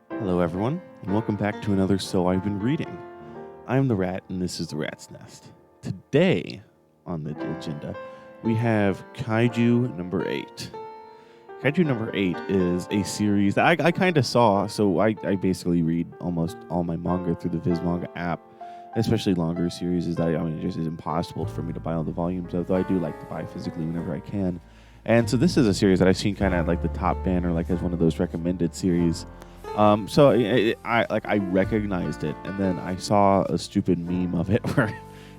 Hello everyone, and welcome back to another So I've Been Reading. I'm the Rat, and this is the Rat's Nest. Today on the agenda, we have Kaiju number 8. Kaiju number 8 is a series that I kind of saw, so I basically read almost all my manga through the Viz Manga app, especially longer series. It just is impossible for me to buy all the volumes of, though I do like to buy physically whenever I can. And so this is a series that I've seen kind of like the top banner, like as one of those recommended series. So I recognized it, and then I saw a stupid meme of it where,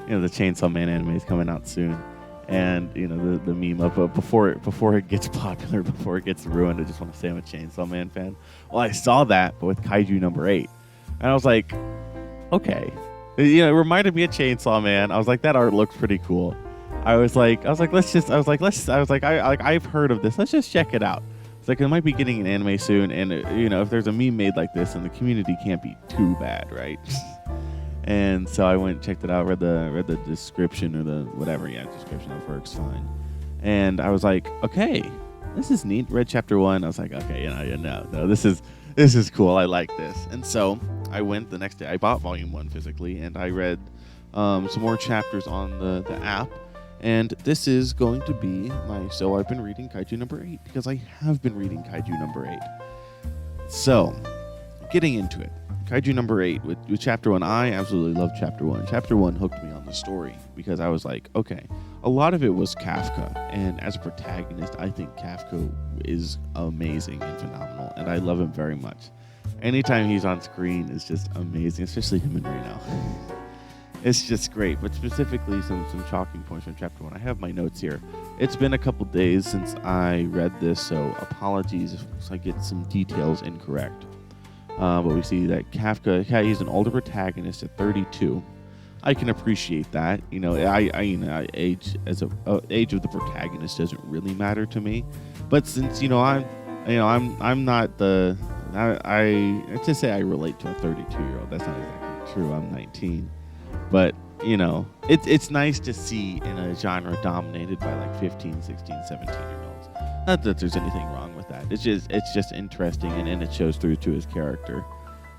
the Chainsaw Man anime is coming out soon, and the meme of before it gets popular, before it gets ruined, I just want to say I'm a Chainsaw Man fan. Well, I saw that, but with Kaiju number 8, and I was like, okay, it reminded me of Chainsaw Man. I was like, that art looks pretty cool. I've heard of this. Let's just check it out. It's like, it might be getting an anime soon, and if there's a meme made like this, and the community can't be too bad, right? And so I went and checked it out, read the description or the whatever, description of works fine, and I was like, okay, this is neat. Read chapter 1. I was like, okay, no, this is cool. I like this. And so I went the next day. I bought volume 1 physically, and I read some more chapters on the app. And this is going to be my So I've Been Reading Kaiju number 8, because I have been reading Kaiju number 8. So, getting into it. Kaiju number 8 with chapter 1. I absolutely love chapter 1. Chapter 1 hooked me on the story because I was like, okay, a lot of it was Kafka. And as a protagonist, I think Kafka is amazing and phenomenal. And I love him very much. Anytime he's on screen is just amazing, especially him and Reno. It's just great, but specifically some shocking points from chapter 1. I have my notes here. It's been a couple days since I read this, so apologies if I get some details incorrect. But we see that Kafka, he's an older protagonist at 32. I can appreciate that. Age of the protagonist doesn't really matter to me. But since I'm not the I to say I relate to a 32-year-old. That's not exactly true. I'm 19. But, it's nice to see in a genre dominated by like 15, 16, 17-year-olds. Not that there's anything wrong with that. It's just interesting, and it shows through to his character.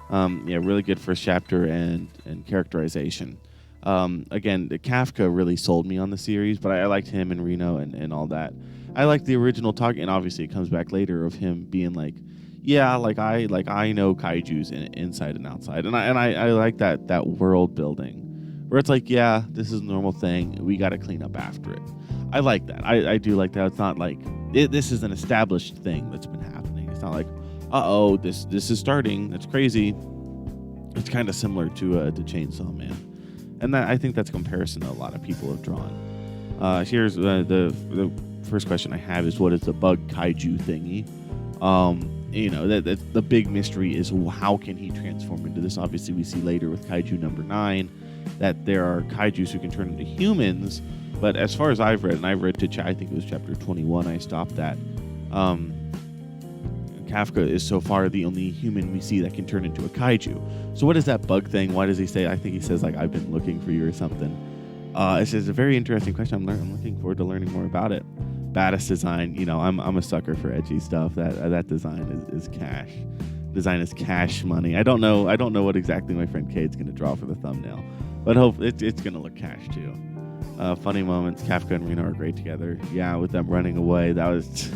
Really good first chapter and characterization. Again, Kafka really sold me on the series, but I liked him and Reno and all that. I liked the original talk, and obviously it comes back later of him being like, yeah, I know kaijus inside and outside, and I like that world building, where it's like, yeah, this is a normal thing. We got to clean up after it. I like that. I do like that. It's not like this is an established thing that's been happening. It's not like, this is starting. That's crazy. It's kind of similar to Chainsaw Man, and I think that's a comparison that a lot of people have drawn. Here's the first question I have is, what is the bug kaiju thingy? That the big mystery is, how can he transform into this? Obviously, we see later with Kaiju number 9 that there are kaijus who can turn into humans. But as far as I've read, and I've read to I think it was chapter 21, I stopped at. Kafka is so far the only human we see that can turn into a kaiju. So what is that bug thing? Why does he say? I think he says like, I've been looking for you or something. It's a very interesting question. I'm looking forward to learning more about it. Baddest design, I'm a sucker for edgy stuff. That design is cash. Design is cash money. I don't know what exactly my friend Cade's gonna draw for the thumbnail, but hope it's gonna look cash too. Funny moments. Kafka and Reno are great together. Yeah, with them running away, that was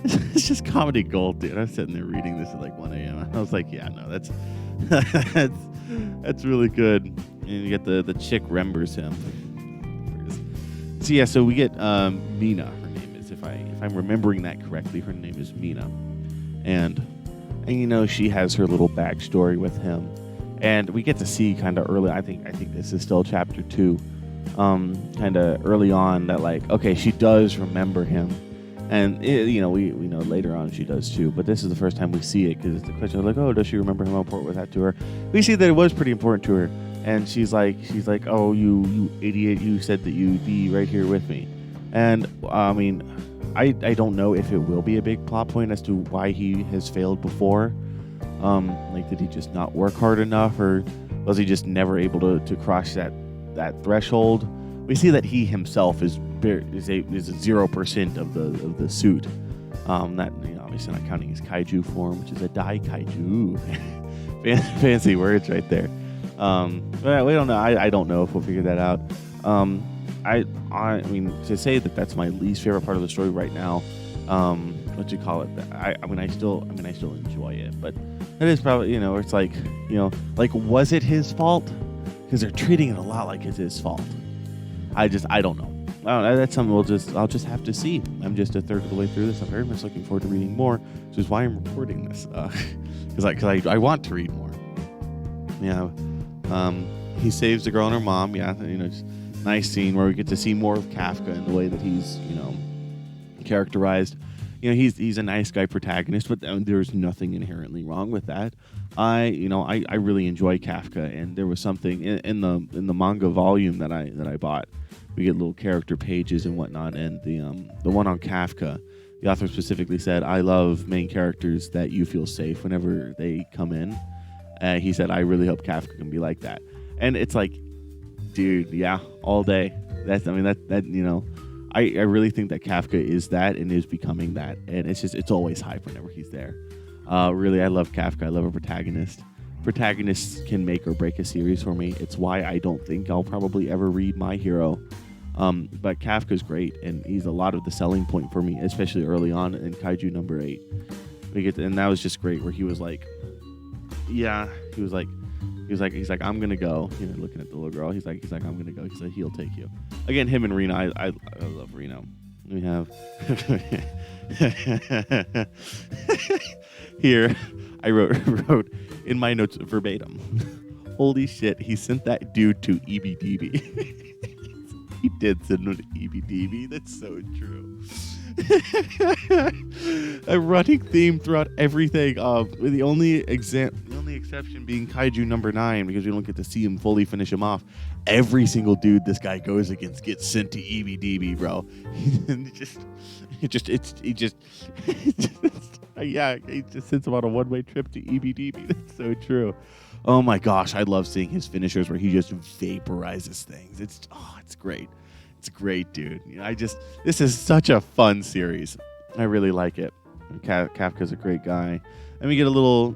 it's just comedy gold, dude. I was sitting there reading this at like 1 a.m. I was like, yeah, no, that's that's really good. And you get the chick remembers him. So yeah, so we get Mina. If I'm remembering that correctly, her name is Mina, and she has her little backstory with him, and we get to see kind of early. I think this is still chapter 2, kind of early on that like, okay, she does remember him, and we know later on she does too. But this is the first time we see it, because it's the question of like, oh, does she remember how important was that to her? We see that it was pretty important to her, and she's like, oh, you idiot, you said that you'd be right here with me. And I don't know if it will be a big plot point as to why he has failed before. Did he just not work hard enough, or was he just never able to cross that threshold? we see that he himself is a 0% of the suit. That, obviously not counting his kaiju form, which is a dai kaiju. Fancy words right there. But we don't know. I don't know if we'll figure that out. I mean, to say that that's my least favorite part of the story right now. What you call it? I still enjoy it, but it is probably, it's like, was it his fault? Because they're treating it a lot like it's his fault. I don't know. That's something I'll just have to see. I'm just a third of the way through this. I'm very much looking forward to reading more, which is why I'm recording this. Because I want to read more. Yeah. He saves the girl and her mom. Yeah. Just nice scene where we get to see more of Kafka and the way that he's, characterized. He's a nice guy protagonist, but there's nothing inherently wrong with that. I really enjoy Kafka, and there was something in the manga volume that I bought. We get little character pages and whatnot, and the one on Kafka, the author specifically said, "I love main characters that you feel safe whenever they come in." He said, "I really hope Kafka can be like that," and it's like, dude, yeah, all day. I really think that Kafka is that and is becoming that, and it's always hype whenever he's there. Really, I love Kafka. I love a protagonist. Protagonists can make or break a series for me. It's why I don't think I'll probably ever read My Hero. But Kafka's great, and he's a lot of the selling point for me, especially early on in Kaiju number 8. And that was just great, where he was like, he's like, I'm gonna go. Looking at the little girl, he's like, I'm gonna go. He said he'll take you. Again, him and Reno, I love Reno. We have here. I wrote in my notes verbatim. Holy shit, he sent that dude to Eeby. He did send him to Eeby. That's so true. A running theme throughout everything. With the only exception being Kaiju number 9, because we don't get to see him fully finish him off. Every single dude this guy goes against gets sent to Eeby, bro. He just sends him on a one-way trip to Eeby. That's so true. Oh my gosh, I love seeing his finishers where he just vaporizes things. It's great. It's great, dude. This is such a fun series. I really like it. Kafka's a great guy, and we get a little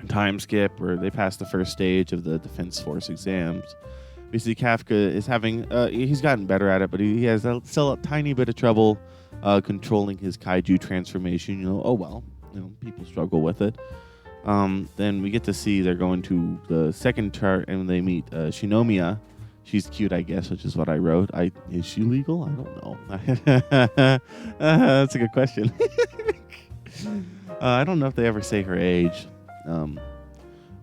time skip where they pass the first stage of the Defense Force exams. We see Kafka is having he's gotten better at it, but he has still a tiny bit of trouble controlling his kaiju transformation. People struggle with it. Then we get to see they're going to the second chart, and they meet Shinomiya. She's cute, I guess, which is what I wrote. Is she legal? I don't know. That's a good question. I don't know if they ever say her age.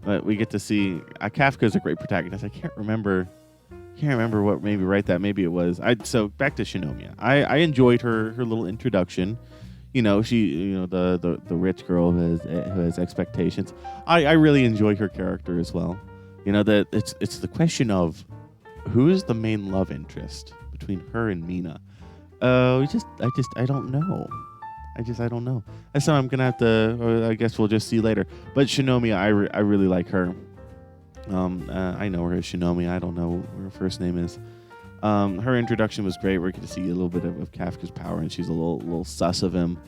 But we get to see Kafka is a great protagonist. I can't remember what made me write that. Maybe it was so back to Shinomiya. I enjoyed her little introduction. She the rich girl who has expectations. I really enjoy her character as well. That it's the question of who is the main love interest between her and Mina. I don't know. I don't know. That's something I'm gonna have to. Or I guess we'll just see later. But Shinomiya, I really like her. I know her as Shinomiya. I don't know what her first name is. Her introduction was great. We're going to see a little bit of Kafka's power, and she's a little sus of him.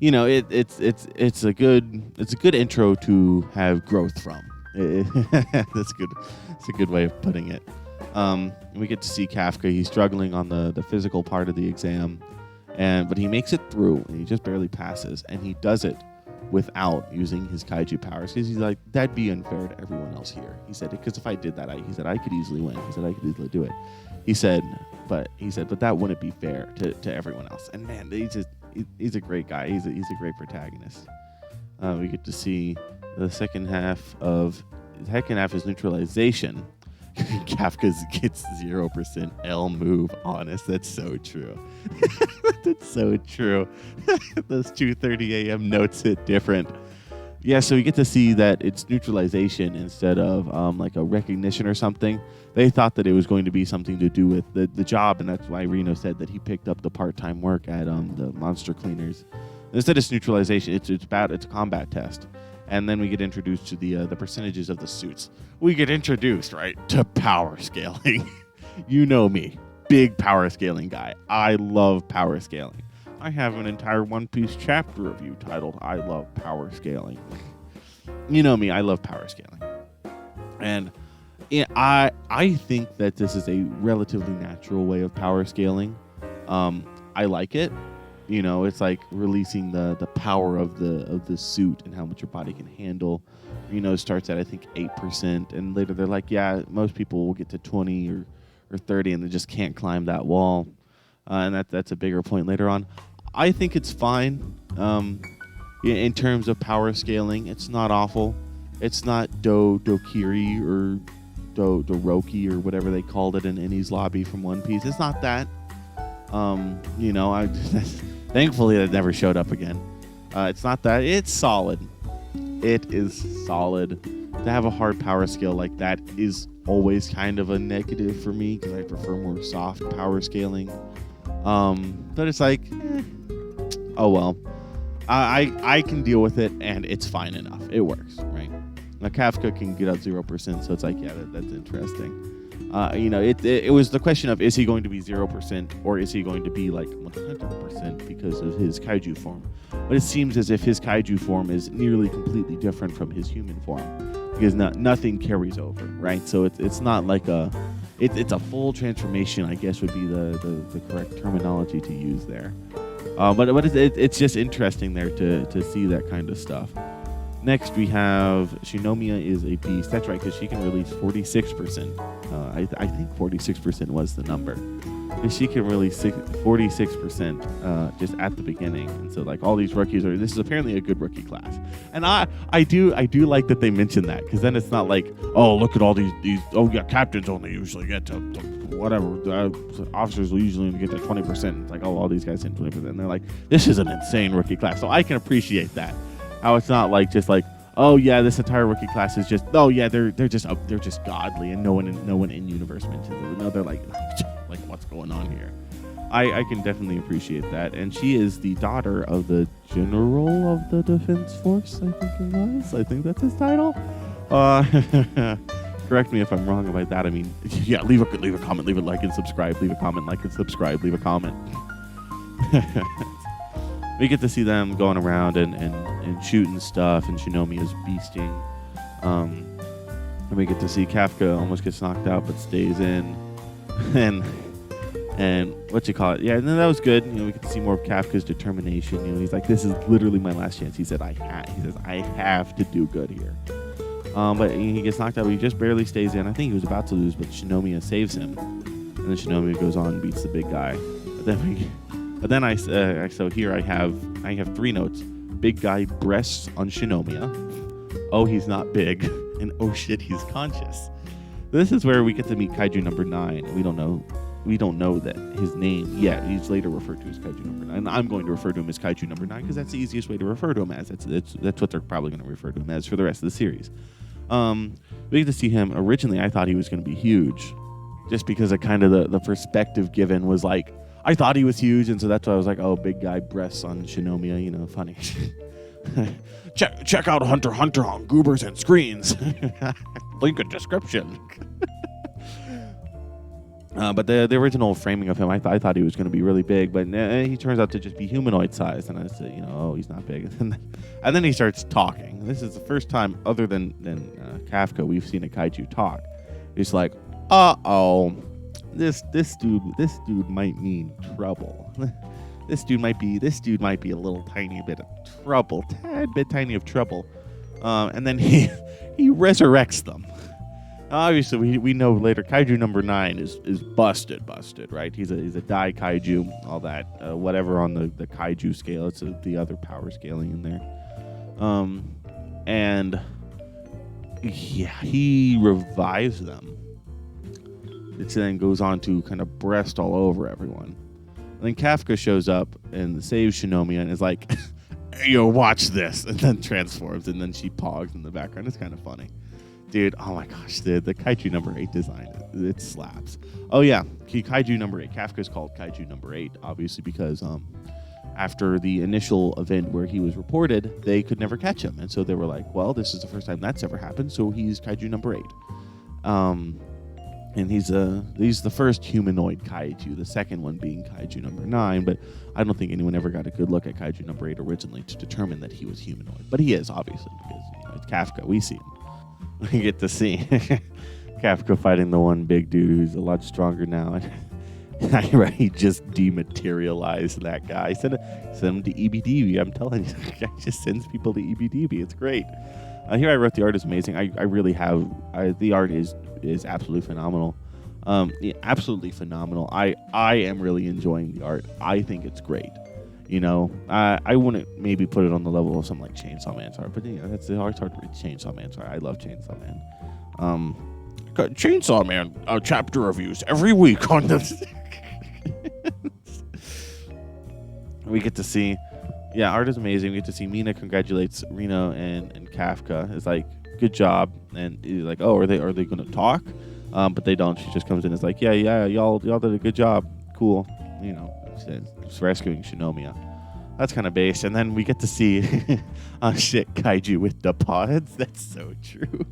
It's a good intro to have growth from. That's good. It's a good way of putting it. We get to see Kafka. He's struggling on the physical part of the exam, but he makes it through, and he just barely passes, and he does it without using his kaiju powers. He's like, that'd be unfair to everyone else here. He said, because if I did that, I could easily win. He said, I could easily do it. He said, but that wouldn't be fair to everyone else. And man, he's a great guy. He's a great protagonist. We get to see the second half is neutralization. Kafka gets 0% L move. Honest, that's so true. That's so true. Those 2:30 a.m. notes hit different. Yeah, so we get to see that it's neutralization instead of like a recognition or something. They thought that it was going to be something to do with the job, and that's why Reno said that he picked up the part-time work at the monster cleaners. Instead, it's neutralization. It's a combat test. And then we get introduced to the percentages of the suits. We get introduced, right, to power scaling. You know me, big power scaling guy. I love power scaling. I have an entire One Piece chapter review titled "I Love Power Scaling." You know me, I love power scaling, and I think that this is a relatively natural way of power scaling. I like it. You know, it's like releasing the power of the suit and how much your body can handle. You know, it starts at I think 8%, and later they're like, yeah, most people will get to 20 or 30, and they just can't climb that wall. And that's a bigger point later on. I think it's fine. In terms of power scaling, it's not awful. It's not Dokiri or Doroki or whatever they called it in Eni's lobby from One Piece. It's not that. You know, thankfully that never showed up again. It's not that. It's solid. It is solid. To have a hard power scale like that is always kind of a negative for me because I prefer more soft power scaling. But it's like, oh well. I can deal with it, and it's fine enough. It works, right? Now Kafka can get up 0%, so it's like, yeah, that's interesting. You know, it was the question of, is he going to be 0% or is he going to be like 100% because of his kaiju form? But it seems as if his kaiju form is nearly completely different from his human form because nothing carries over, right? So it's not like it's a full transformation, I guess would be the correct terminology to use there. But it's just interesting there to see that kind of stuff. Next, we have Shinomiya is a beast. That's right, because she can release 46%. I think 46% was the number. And she can release 46% just at the beginning. And so, like, all these rookies this is apparently a good rookie class. And I do like that they mention that, because then it's not like, oh, look at all these oh, yeah, captains only usually get to whatever. Officers will usually get to 20%. It's like, oh, all these guys hit 20%. And they're like, this is an insane rookie class. So I can appreciate that. How it's not like just like, oh yeah, this entire rookie class is just, oh yeah, they're just godly, and no one in universe mentions it. No, they're like what's going on here? I can definitely appreciate that. And she is the daughter of the General of the Defense Force, I think it was. I think that's his title. Correct me if I'm wrong about that. I mean, yeah, leave a comment, leave a like and subscribe, leave a comment, like and subscribe, leave a comment. We get to see them going around and shooting stuff, and Shinomiya is beasting. And we get to see Kafka almost gets knocked out but stays in. and what you call it? Yeah, and then that was good. You know, we get to see more of Kafka's determination. You know, he's like, this is literally my last chance. He says, I have to do good here. But he gets knocked out, but he just barely stays in. I think he was about to lose, but Shinomiya saves him. And then Shinomiya goes on and beats the big guy. But then so here I have 3 notes. Big guy breasts on Shinomiya. Oh, he's not big. And oh shit, he's conscious. This is where we get to meet Kaiju number 9. We don't know that his name yet. He's later referred to as Kaiju number 9. And I'm going to refer to him as Kaiju number 9 because that's the easiest way to refer to him as. That's what they're probably going to refer to him as for the rest of the series. We get to see him. Originally, I thought he was going to be huge, just because of kind of the perspective given was like, I thought he was huge, and so that's why I was like, oh, big guy breasts on Shinomiya, you know, funny. check out Hunter x Hunter on Goobers and Screens. Link in description. But the original framing of him, I thought he was going to be really big, but he turns out to just be humanoid sized, and I said, you know, oh, he's not big. And then he starts talking. This is the first time, other than Kafka, we've seen a kaiju talk. He's like, uh-oh. This dude might mean trouble. This dude might be a little tiny bit of trouble, tad bit tiny of trouble. And then he resurrects them. Obviously, we know later Kaiju number 9 is busted, right? He's a Dai Kaiju, all that, whatever on the Kaiju scale. It's the other power scaling in there. And yeah, he revives them. It then goes on to kind of breast all over everyone. And then Kafka shows up and saves Shinomiya and is like, hey, yo, watch this. And then transforms, and then she pogs in the background. It's kind of funny. Dude, oh my gosh, the Kaiju number 8 design, it slaps. Oh yeah, Kaiju number 8. Kafka's called Kaiju number 8, obviously, because after the initial event where he was reported, they could never catch him. And so they were like, well, this is the first time that's ever happened, so he's Kaiju number 8. And he's the first humanoid kaiju, the second one being kaiju number 9, but I don't think anyone ever got a good look at kaiju number 8 originally to determine that he was humanoid. But he is, obviously, because it's Kafka. We see him. We get to see Kafka fighting the one big dude who's a lot stronger now. And he just dematerialized that guy. Send him to Eeby. I'm telling you, the guy just sends people to Eeby. It's great. Here I wrote the art is amazing. I really have the art is absolutely phenomenal. Yeah, absolutely phenomenal. I am really enjoying the art. I think it's great. I wouldn't maybe put it on the level of something like Chainsaw Man's art, but that's the art's hard to read. Chainsaw Man's art. I love Chainsaw Man. Chainsaw Man chapter reviews every week on this. We get to see. Yeah, art is amazing. We get to see Mina congratulates Reno and Kafka. It's like, good job. And he's like, oh, are they going to talk? But they don't. She just comes in and is like, yeah, y'all did a good job. Cool. Just rescuing Shinomiya. That's kind of base. And then we get to see Kaiju with the pods. That's so true.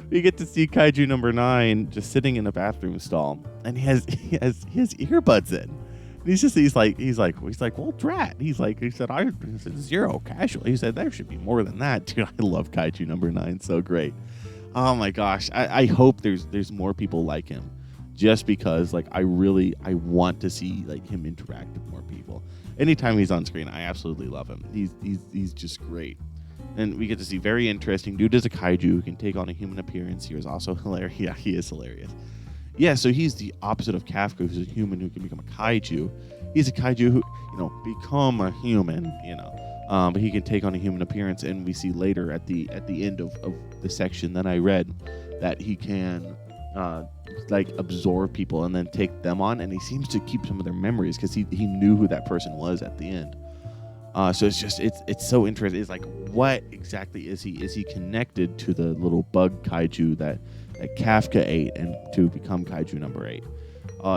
We get to see Kaiju number 9 just sitting in a bathroom stall, and he has earbuds in. He's like, well, drat. He said, I said, 0 casual. He said, there should be more than that. Dude, I love Kaiju number 9. So great. Oh my gosh. I hope there's more people like him, just because I want to see him interact with more people. Anytime he's on screen, I absolutely love him. He's just great. And we get to see very interesting dude is a kaiju who can take on a human appearance. He was also hilarious. Yeah, he is hilarious. Yeah, so he's the opposite of Kafka, who's a human who can become a kaiju. He's a kaiju who, become a human, but he can take on a human appearance. And we see later at the end of the section that I read that he can absorb people and then take them on. And he seems to keep some of their memories because he knew who that person was at the end. So it's so interesting. It's like, what exactly is he? Is he connected to the little bug kaiju that Kafka ate and to become kaiju number 8?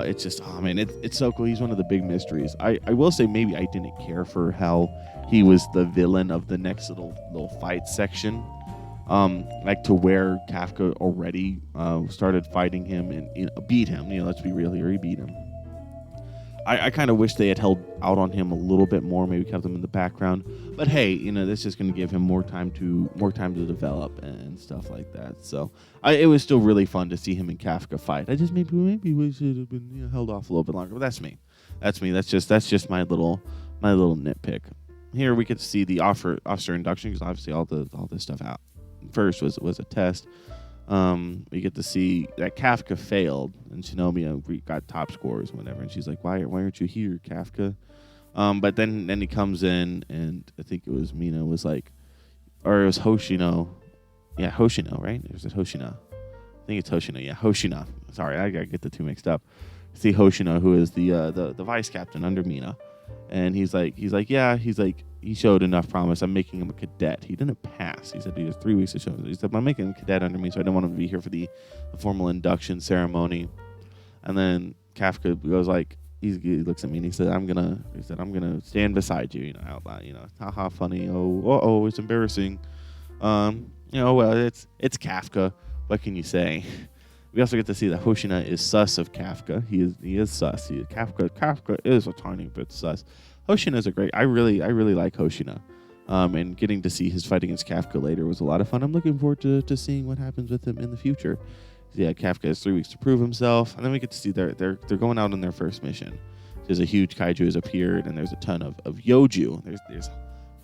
It's just, it's so cool. He's one of the big mysteries. I will say maybe I didn't care for how he was the villain of the next little fight section. To where Kafka already started fighting him and beat him. Let's be real here, he beat him. I kind of wish they had held out on him a little bit more, maybe kept him in the background. But hey, this is going to give him more time to develop and stuff like that. So it was still really fun to see him and Kafka fight. I just maybe we should have been held off a little bit longer. But that's me. That's just my little nitpick. Here we get to see the officer induction, because obviously all this stuff out first was a test. We get to see that Kafka failed and Shinomiya got top scores, whatever. And she's like, why aren't you here, Kafka? But then he comes in, and I think it was Mina was like, or it was Hoshino. Yeah, Hoshino, right? Or was it Hoshina? I think it's Hoshino. Yeah, Hoshina. Sorry, I gotta get the two mixed up. See Hoshino, who is the vice captain under Mina. And he's like, he showed enough promise. I'm making him a cadet. He didn't pass. He said he has 3 weeks to show. He said, I'm making him a cadet under me, so I don't want him to be here for the formal induction ceremony. And then Kafka goes he looks at me and he said, I'm gonna stand beside you, out loud, haha, funny. Oh, it's embarrassing. Well, it's Kafka. What can you say? We also get to see that Hoshina is sus of Kafka. He is sus. Kafka is a tiny bit sus. Hoshina is I really like Hoshina. And getting to see his fight against Kafka later was a lot of fun. I'm looking forward to seeing what happens with him in the future. Yeah, Kafka has 3 weeks to prove himself, and then we get to see they're going out on their first mission. There's a huge kaiju has appeared, and there's a ton of Yoju. There's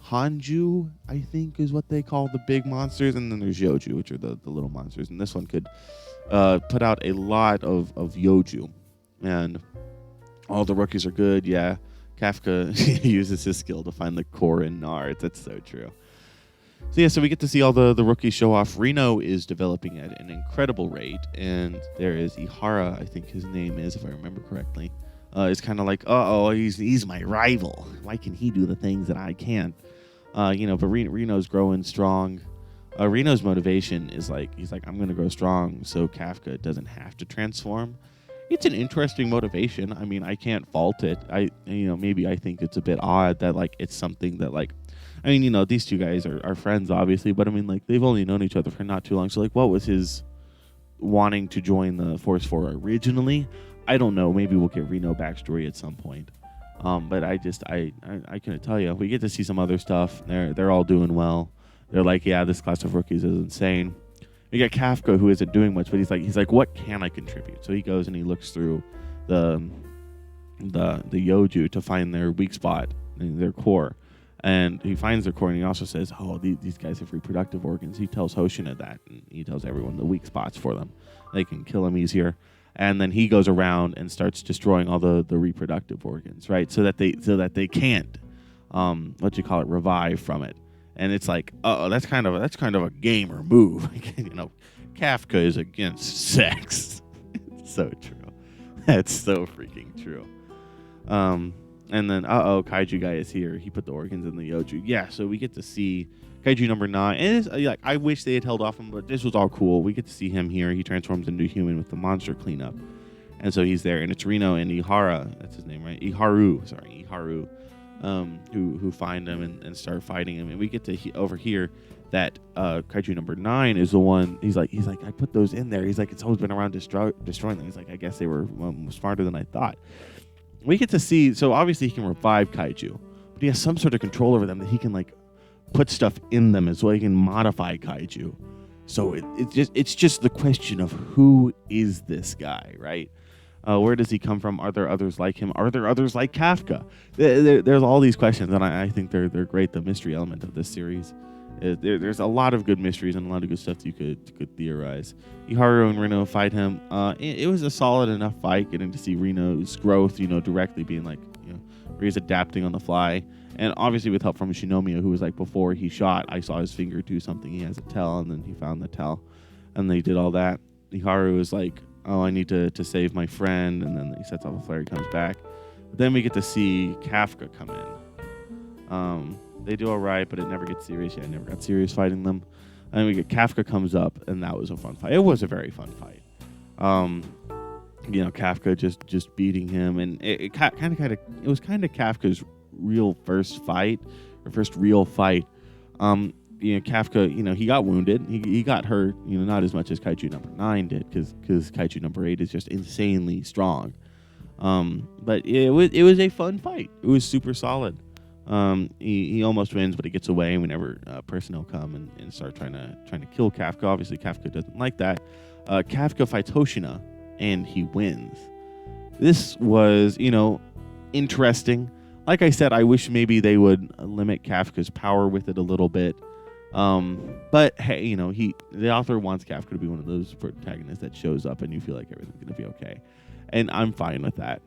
Hanju, I think, is what they call the big monsters, and then there's Yoju, which are the little monsters. And this one could put out a lot of Yoju, and all the rookies are good. Yeah, Kafka uses his skill to find the core in Nard. That's so true. So we get to see all the rookies show off. Reno is developing at an incredible rate, and there is Ihara, I think his name is, if I remember correctly. It's kind of like, he's my rival. Why can he do the things that I can't? But Reno's growing strong. Reno's motivation is he's like, I'm going to grow strong so Kafka doesn't have to transform. It's an interesting motivation. I mean, I can't fault it. Maybe I think it's a bit odd that it's something that these two guys are friends, obviously, but they've only known each other for not too long. So what was wanting to join the Force 4 originally. I don't know. Maybe we'll get Reno backstory at some point. But I couldn't tell you. We get to see some other stuff. They're all doing well. They're like, yeah, this class of rookies is insane. We got Kafka, who isn't doing much, but he's like, what can I contribute? So he goes and he looks through the Yoju to find their weak spot, their core. And he finds their core, and he also says, oh, these guys have reproductive organs. He tells Hoshina that, and he tells everyone the weak spots for them. They can kill them easier. And then he goes around and starts destroying all the reproductive organs, right? So that they can't, revive from it. And it's like, that's kind of a gamer move. Kafka is against sex. It's so true. That's so freaking true. And then, Kaiju guy is here. He put the organs in the Yoju. Yeah, so we get to see Kaiju number 9. And it's, I wish they had held off him, but this was all cool. We get to see him here. He transforms into a human with the monster cleanup. And so he's there. And it's Reno and Ihara. That's his name, right? Iharu. Who find him and start fighting him. And we get to overhear that Kaiju number 9 is the one. He's like, I put those in there. He's like, it's always been around destroying them. He's like, I guess they were smarter than I thought. We get to see, so obviously he can revive Kaiju, but he has some sort of control over them that he can put stuff in them as well. He can modify Kaiju. So it's just the question of who is this guy, right? Where does he come from? Are there others like him? Are there others like Kafka? There's all these questions, and I think they're great. The mystery element of this series, there's a lot of good mysteries and a lot of good stuff that you could theorize. Iharu and Reno fight him. It was a solid enough fight, getting to see Reno's growth, directly being where he's adapting on the fly. And obviously with help from Shinomiya, who was before he shot, I saw his finger do something. He has a tell, and then he found the tell, and they did all that. Iharu is like, oh, I need to save my friend, and then he sets off a flare, he comes back. But then we get to see Kafka come in. They do all right, but it never gets serious. Yeah, I never got serious fighting them. And we get Kafka comes up, and that was a fun fight. It was a very fun fight. Kafka just beating him, and it was kind of Kafka's real first fight, or first real fight. Kafka, he got wounded. He got hurt, not as much as Kaiju number 9 did, because Kaiju number 8 is just insanely strong. But it was a fun fight. It was super solid. He almost wins, but he gets away whenever personnel come and start trying to kill Kafka. Obviously, Kafka doesn't like that. Kafka fights Hoshina, and he wins. This was, interesting. Like I said, I wish maybe they would limit Kafka's power with it a little bit. But hey, the author wants Kafka to be one of those protagonists that shows up and you feel like everything's going to be okay. And I'm fine with that.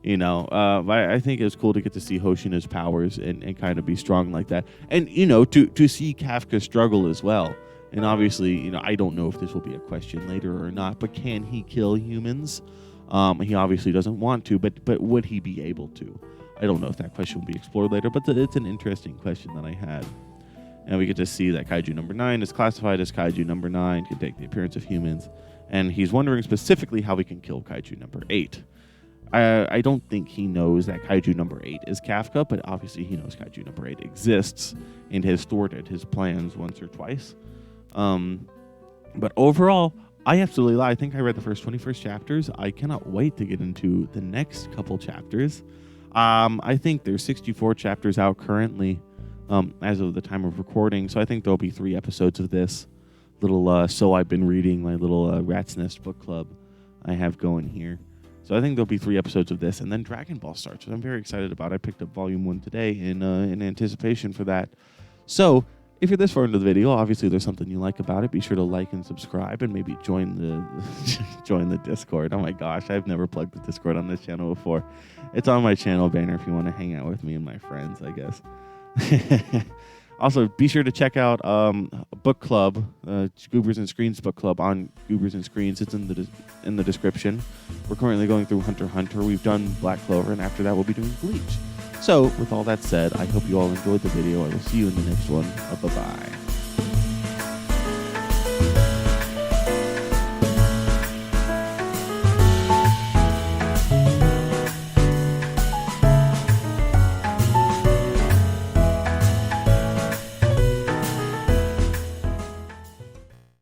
But I think it was cool to get to see Hoshina's powers and kind of be strong like that. And, to see Kafka struggle as well. And obviously, I don't know if this will be a question later or not, but can he kill humans? He obviously doesn't want to, but would he be able to? I don't know if that question will be explored later, but it's an interesting question that I had. And we get to see that Kaiju number 9 is classified as Kaiju number 9, can take the appearance of humans. And he's wondering specifically how we can kill Kaiju number 8. I don't think he knows that Kaiju number 8 is Kafka, but obviously he knows Kaiju number 8 exists and has thwarted his plans once or twice. But overall, I absolutely love. I think I read the first 21st chapters. I cannot wait to get into the next couple chapters. I think there's 64 chapters out currently as of the time of recording, so I think there'll be 3 episodes of this little So I've Been Reading, my little Rat's Nest book club I have going here. So I think there'll be 3 episodes of this, and then Dragon Ball starts, which I'm very excited about. I picked up Volume 1 today in anticipation for that. So if you're this far into the video, obviously there's something you like about it. Be sure to like and subscribe, and maybe join the Discord. Oh my gosh, I've never plugged the Discord on this channel before. It's on my channel banner if you want to hang out with me and my friends, I guess. Also, be sure to check out book club, Goobers and Screens book club on Goobers and Screens. It's in the description. We're currently going through Hunter x Hunter. We've done Black Clover, and after that, we'll be doing Bleach. So, with all that said, I hope you all enjoyed the video. I will see you in the next one. Bye-bye.